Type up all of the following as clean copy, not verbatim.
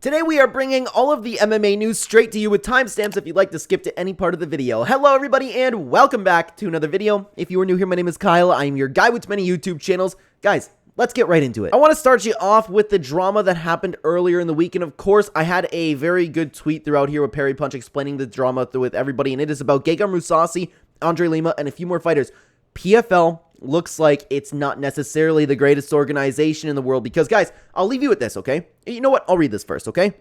Today we are bringing all of the MMA news straight to you with timestamps if you'd like to skip to any part of the video. Hello everybody and welcome back to another video. If you are new here, my name is Kyle. I am your guy with many YouTube channels. Guys, let's get right into it. I want to start you off with the drama that happened earlier in the week. And of course, I had a very good tweet throughout here with Perry Punch explaining the drama with everybody. And it is about Gegard Mousasi, Andre Lima, and a few more fighters. PFL looks like it's not necessarily the greatest organization in the world because, guys, I'll leave you with this, okay? You know what? I'll read this first, okay?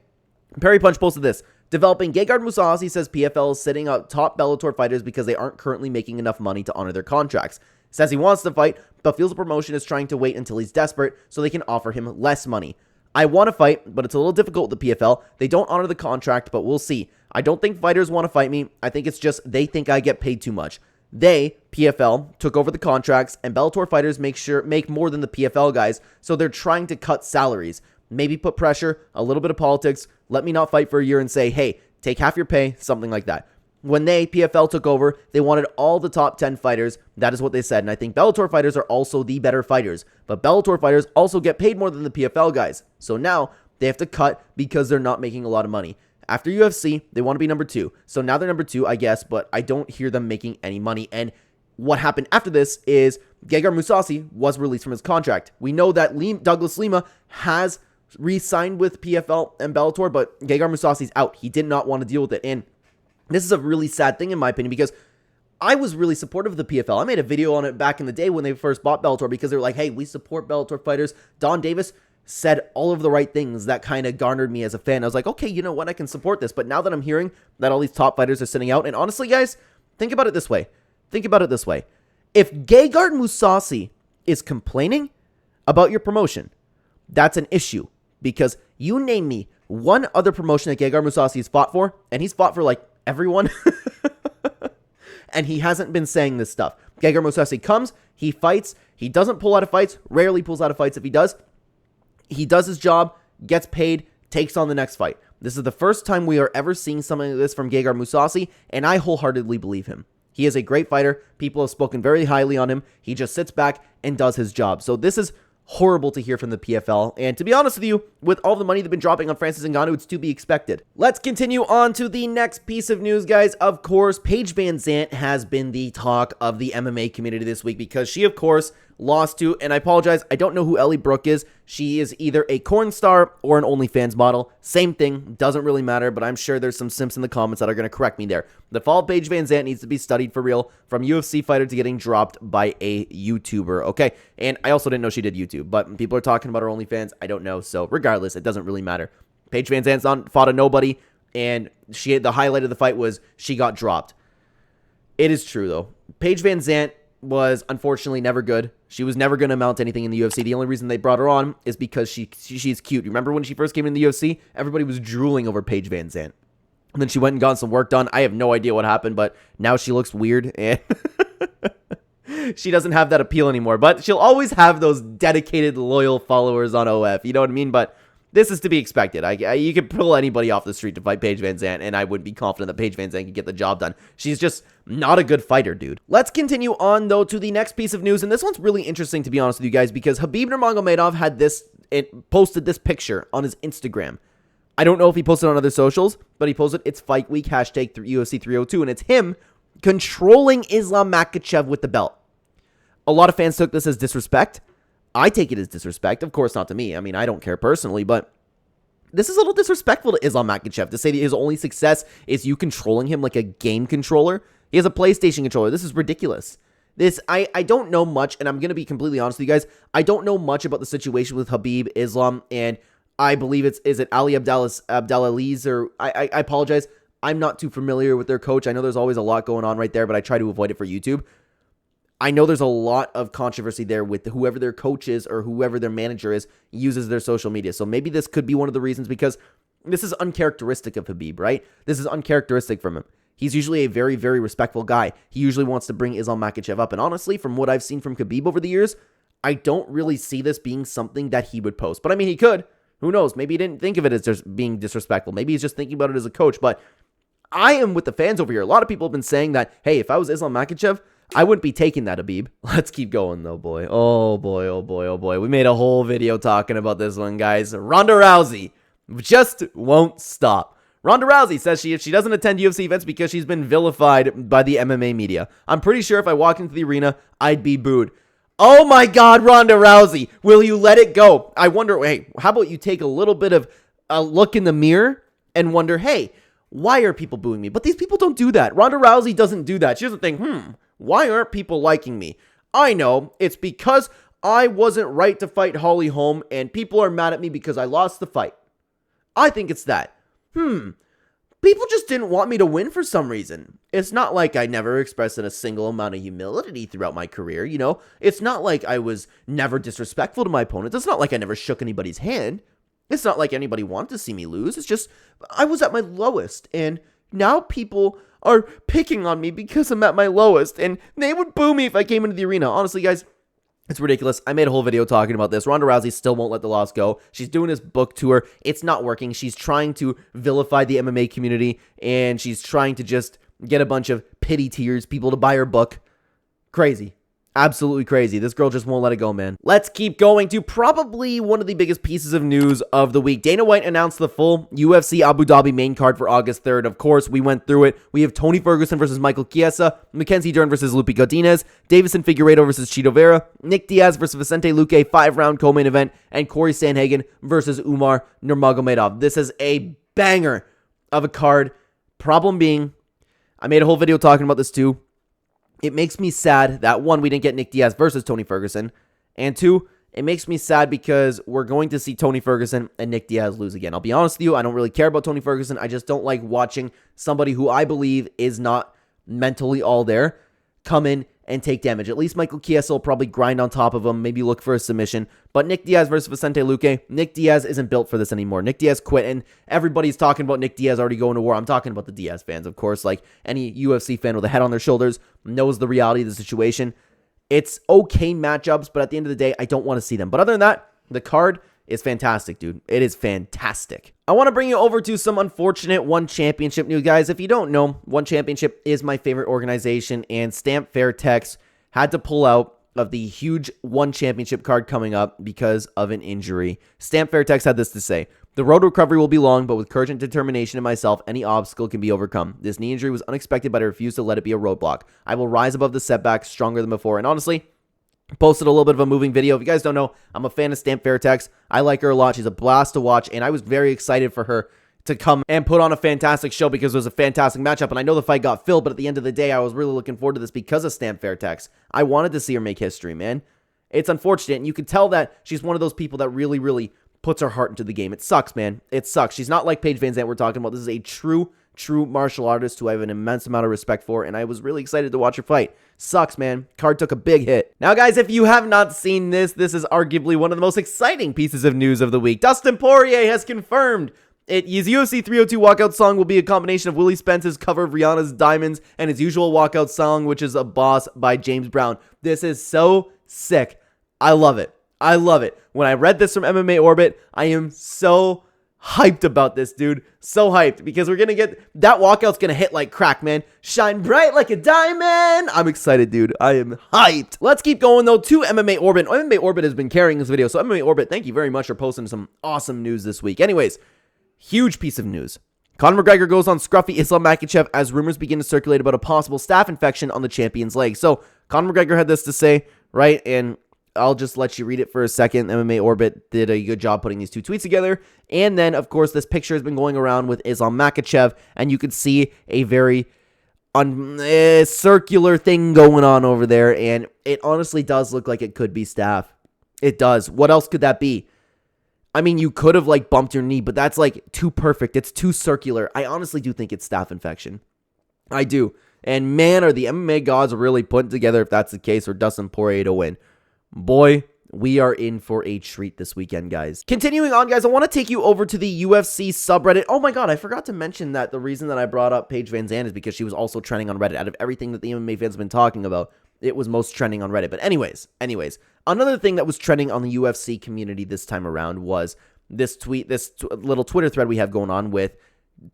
Perry Punch posted this. Developing Gegard Mousasi says PFL is sitting out top Bellator fighters because they aren't currently making enough money to honor their contracts. Says he wants to fight, but feels the promotion is trying to wait until he's desperate so they can offer him less money. I want to fight, but it's a little difficult with the PFL. They don't honor the contract, but we'll see. I don't think fighters want to fight me. I think it's just they think I get paid too much. They, PFL, took over the contracts, and Bellator fighters make more than the PFL guys, so they're trying to cut salaries. Maybe put pressure, a little bit of politics, let me not fight for a year and say, hey, take half your pay, something like that. When they, PFL, took over, they wanted all the top 10 fighters. That is what they said, and I think Bellator fighters are also the better fighters. But Bellator fighters also get paid more than the PFL guys. So now, they have to cut because they're not making a lot of money. After UFC, they want to be number 2. So now they're number 2, I guess, but I don't hear them making any money. And what happened after this is Gegard Mousasi was released from his contract. We know that Douglas Lima has re-signed with PFL and Bellator, but Gegard Mousasi's out. He did not want to deal with it. And this is a really sad thing in my opinion because I was really supportive of the PFL. I made a video on it back in the day when they first bought Bellator because they were like, hey, we support Bellator fighters. Don Davis said all of the right things that kind of garnered me as a fan. I was like, okay, you know what? I can support this. But now that I'm hearing that all these top fighters are sitting out, and honestly, guys, think about it this way. Think about it this way. If Gegard Mousasi is complaining about your promotion, that's an issue. Because you name me one other promotion that Gegard Mousasi has fought for, and he's fought for, like, everyone. And he hasn't been saying this stuff. Gegard Mousasi comes, he fights, he doesn't pull out of fights, rarely pulls out of fights if he does. He does his job, gets paid, takes on the next fight. This is the first time we are ever seeing something like this from Gegard Mousasi, and I wholeheartedly believe him. He is a great fighter. People have spoken very highly on him. He just sits back and does his job. So this is horrible to hear from the PFL, and to be honest with you, with all the money they've been dropping on Francis Ngannou, it's to be expected. Let's continue on to the next piece of news, guys. Of course, Paige Vanzant has been the talk of the MMA community this week because she, of course, lost to, and I apologize, I don't know who Ellie Brooke is. She is either a corn star or an OnlyFans model. Same thing, doesn't really matter, but I'm sure there's some simps in the comments that are going to correct me there. The fall of Paige Vanzant needs to be studied for real, from UFC fighter to getting dropped by a YouTuber, okay? And I also didn't know she did YouTube, but people are talking about her OnlyFans. I don't know, so regardless, it doesn't really matter. Paige Vanzant fought a nobody, and the highlight of the fight was she got dropped. It is true, though. Paige Vanzant was unfortunately never good. She was never going to amount to anything in the UFC. The only reason they brought her on is because she's cute. You remember when she first came in the UFC? Everybody was drooling over Paige Vanzant. And then she went and got some work done. I have no idea what happened, but now she looks weird and she doesn't have that appeal anymore. But she'll always have those dedicated, loyal followers on OF. You know what I mean? But this is to be expected. You could pull anybody off the street to fight Paige Vanzant, and I would be confident that Paige Vanzant can get the job done. She's just not a good fighter, dude. Let's continue on, though, to the next piece of news, and this one's really interesting, to be honest with you guys, because Khabib Nurmagomedov had posted this picture on his Instagram. I don't know if he posted it on other socials, but he posted, it's fight week, hashtag UFC 302, and it's him controlling Islam Makhachev with the belt. A lot of fans took this as disrespect. I take it as disrespect. Of course, not to me. I mean, I don't care personally, but this is a little disrespectful to Islam Makhachev to say that his only success is you controlling him like a game controller. He has a PlayStation controller. This is ridiculous. I don't know much, and I'm going to be completely honest with you guys. I don't know much about the situation with Khabib, Islam, and I believe is it Ali Abdelaziz, or I apologize. I'm not too familiar with their coach. I know there's always a lot going on right there, but I try to avoid it for YouTube. I know there's a lot of controversy there with whoever their coach is or whoever their manager is uses their social media. So maybe this could be one of the reasons, because this is uncharacteristic of Khabib, right? This is uncharacteristic from him. He's usually a very, very respectful guy. He usually wants to bring Islam Makhachev up. And honestly, from what I've seen from Khabib over the years, I don't really see this being something that he would post. But I mean, he could. Who knows? Maybe he didn't think of it as just being disrespectful. Maybe he's just thinking about it as a coach. But I am with the fans over here. A lot of people have been saying that, hey, if I was Islam Makhachev, I wouldn't be taking that, Khabib. Let's keep going, though, boy. Oh, boy, oh, boy, oh, boy. We made a whole video talking about this one, guys. Ronda Rousey Just won't stop. Ronda Rousey says she doesn't attend UFC events because she's been vilified by the MMA media. I'm pretty sure if I walked into the arena, I'd be booed. Oh my God, Ronda Rousey, will you let it go? I wonder, hey, how about you take a little bit of a look in the mirror and wonder, hey, why are people booing me? But these people don't do that. Ronda Rousey doesn't do that. She doesn't think, why aren't people liking me? I know, it's because I wasn't right to fight Holly Holm and people are mad at me because I lost the fight. I think it's that. People just didn't want me to win for some reason. It's not like I never expressed a single amount of humility throughout my career, you know? It's not like I was never disrespectful to my opponents. It's not like I never shook anybody's hand. It's not like anybody wanted to see me lose. It's just, I was at my lowest, and now people are picking on me because I'm at my lowest, and they would boo me if I came into the arena. Honestly, guys, it's ridiculous. I made a whole video talking about this. Ronda Rousey still won't let the loss go. She's doing this book tour. It's not working. She's trying to vilify the MMA community, and she's trying to just get a bunch of pity tears, people to buy her book. Crazy. Absolutely crazy. This girl just won't let it go, man. Let's keep going to probably one of the biggest pieces of news of the week. Dana White announced the full UFC Abu Dhabi main card for August 3rd. Of course, we went through it. We have Tony Ferguson versus Michael Chiesa, Mackenzie Dern versus Lupe Godinez, Davison Figueiredo versus Chito Vera, Nick Diaz versus Vicente Luque, 5-round co-main event, and Corey Sandhagen versus Umar Nurmagomedov. This is a banger of a card. Problem being, I made a whole video talking about this too. It makes me sad that, one, we didn't get Nick Diaz versus Tony Ferguson, and two, it makes me sad because we're going to see Tony Ferguson and Nick Diaz lose again. I'll be honest with you, I don't really care about Tony Ferguson. I just don't like watching somebody who I believe is not mentally all there come in and take damage. At least Michael Chiesa will probably grind on top of him, maybe look for a submission. But Nick Diaz versus Vicente Luque, Nick Diaz isn't built for this anymore. Nick Diaz quit, and everybody's talking about Nick Diaz already going to war. I'm talking about the Diaz fans, of course. Like any UFC fan with a head on their shoulders knows the reality of the situation. It's okay matchups, but at the end of the day, I don't want to see them. But other than that, the card is fantastic, dude. It is fantastic. I want to bring you over to some unfortunate One Championship news, guys. If you don't know, One Championship is my favorite organization, and Stamp Fairtex had to pull out of the huge One Championship card coming up because of an injury. Stamp Fairtex had this to say: "The road to recovery will be long, but with courage and determination in myself, any obstacle can be overcome. This knee injury was unexpected, but I refuse to let it be a roadblock. I will rise above the setbacks stronger than before." And honestly, posted a little bit of a moving video. If you guys don't know, I'm a fan of Stamp Fairtex. I like her a lot. She's a blast to watch, and I was very excited for her to come and put on a fantastic show because it was a fantastic matchup. And I know the fight got filled, but at the end of the day, I was really looking forward to this because of Stamp Fairtex. I wanted to see her make history, man. It's unfortunate, and you can tell that she's one of those people that really, really puts her heart into the game. It sucks, man. It sucks. She's not like Paige Vanzant we're talking about. This is a true martial artist who I have an immense amount of respect for, and I was really excited to watch her fight. Sucks, man. Card took a big hit. Now, guys, if you have not seen this is arguably one of the most exciting pieces of news of the week. Dustin Poirier has confirmed his UFC 302 walkout song will be a combination of Willie Spence's cover of Rihanna's Diamonds and his usual walkout song, which is A Boss by James Brown. This is so sick. I love it. I love it. When I read this from MMA Orbit, I am so hyped about this, dude. So hyped because we're gonna get that walkout's gonna hit like crack, man. Shine bright like a diamond. I'm excited, dude. I am hyped. Let's keep going though to MMA Orbit. MMA Orbit has been carrying this video, so MMA Orbit, thank you very much for posting some awesome news this week. Anyways, huge piece of news. Conor McGregor goes on scruffy Islam Makhachev as rumors begin to circulate about a possible staph infection on the champion's leg. So Conor McGregor had this to say, right? And I'll just let you read it for a second. MMA Orbit did a good job putting these two tweets together. And then, of course, this picture has been going around with Islam Makhachev, and you could see a very circular thing going on over there, and it honestly does look like it could be staph. It does. What else could that be? I mean, you could have, like, bumped your knee, but that's, like, too perfect. It's too circular. I honestly do think it's staph infection. I do. And, man, are the MMA gods really putting together, if that's the case, for Dustin Poirier to win. Boy, we are in for a treat this weekend, guys. Continuing on, guys, I want to take you over to the UFC subreddit. Oh my god, I forgot to mention that the reason that I brought up Paige Vanzant is because she was also trending on Reddit. Out of everything that the MMA fans have been talking about, it was most trending on Reddit. But anyways, another thing that was trending on the UFC community this time around was this little Twitter thread we have going on with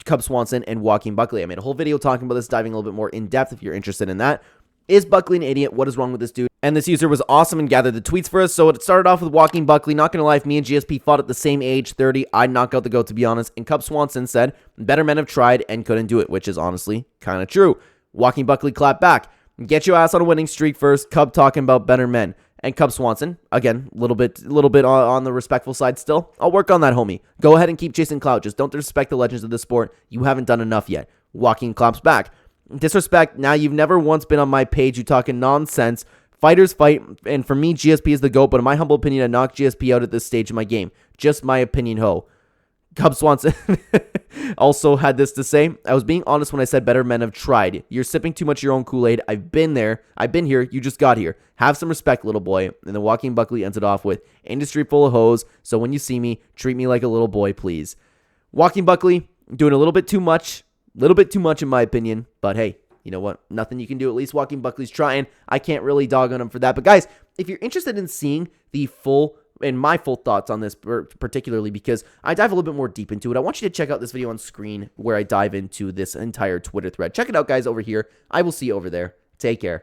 Cub Swanson and Joaquin Buckley. I made a whole video talking about this, diving a little bit more in depth if you're interested in that. Is Buckley an idiot? What is wrong with this dude? And this user was awesome and gathered the tweets for us. So it started off with Joaquin Buckley. Not gonna lie, if me and GSP fought at the same age, 30, I'd knock out the GOAT, to be honest. And Cub Swanson said, better men have tried and couldn't do it, which is honestly kind of true. Joaquin Buckley clapped back. Get your ass on a winning streak first. Cub talking about better men. And Cub Swanson, again, a little bit on the respectful side still. I'll work on that, homie. Go ahead and keep chasing clout. Just don't disrespect the legends of the sport. You haven't done enough yet. Joaquin claps back. Disrespect. Now you've never once been on my page. You talking nonsense. Fighters fight, and for me, GSP is the GOAT, but in my humble opinion, I knocked GSP out at this stage of my game. Just my opinion, ho. Cub Swanson also had this to say. I was being honest when I said better men have tried. You're sipping too much of your own Kool-Aid. I've been there. I've been here. You just got here. Have some respect, little boy. And then Joaquin Buckley ends it off with, industry full of hoes, so when you see me, treat me like a little boy, please. Joaquin Buckley doing a little bit too much in my opinion, but hey, you know what? Nothing you can do. At least Joaquin Buckley's trying. I can't really dog on him for that. But guys, if you're interested in seeing my full thoughts on this, particularly because I dive a little bit more deep into it, I want you to check out this video on screen where I dive into this entire Twitter thread. Check it out, guys, over here. I will see you over there. Take care.